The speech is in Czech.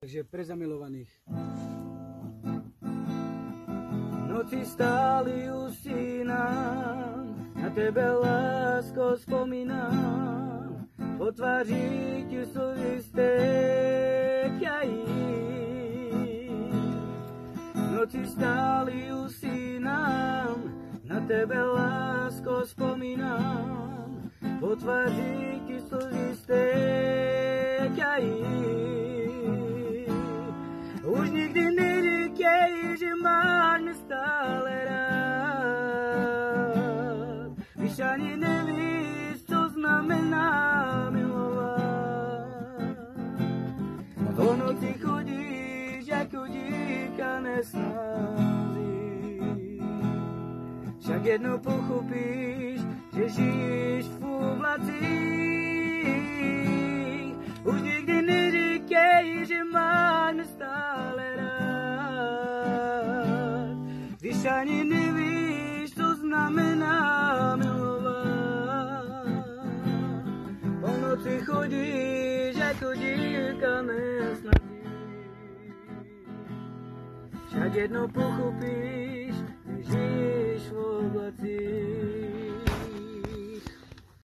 Takže pre zamilovaných. Noci stáli usínám, na tebe lásko spomínam, po tváři ti slzy stékají. Noci stáli usínám, na tebe lásko spomínam, po tváři ti slzy stékají. Už nikdy neříkej, že máš mě stále rád, když ani nevíš, co znamená milovat. Po noci chodíš jako dívka nesnází, však jednou pochopíš, že žiješ v oblacích. Už nikdy neříkej, že máš mě stále rád, když ani nevíš, co znamená milovat. Po noci chodíš jako dívka nesnazí, však jednou pochopíš, že žiješ v oblacích.